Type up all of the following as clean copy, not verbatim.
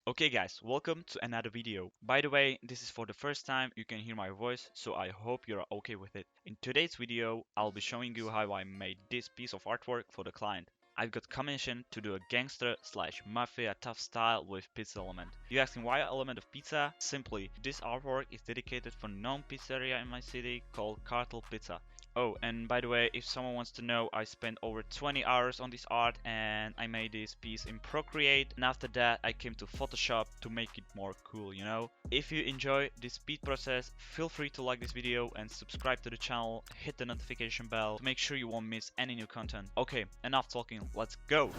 Okay guys, welcome to another video. By the way, this is for the first time you can hear my voice, so I hope you're okay with it. In today's video, I'll be showing you how I made this piece of artwork for the client. I've got commissioned to do a gangster slash mafia tough style with pizza element. You asking why element of pizza? Simply, this artwork is dedicated for known pizzeria in my city called Cartel Pizza. Oh, and by the way, if someone wants to know, I spent over 20 hours on this art and I made this piece in Procreate, and after that I came to Photoshop to make it more cool, you know? If you enjoy this speed process, feel free to like this video and subscribe to the channel, hit the notification bell to make sure you won't miss any new content. Okay, enough talking, let's go!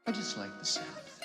I just like the sound of it.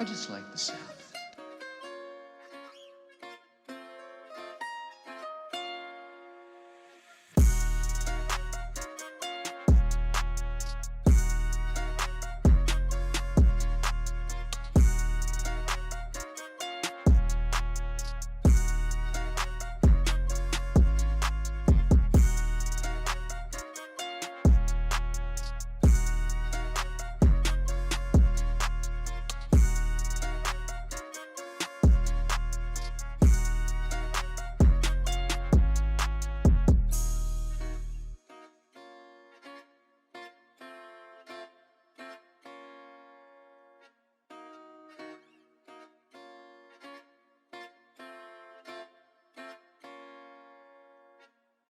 I just like the sound.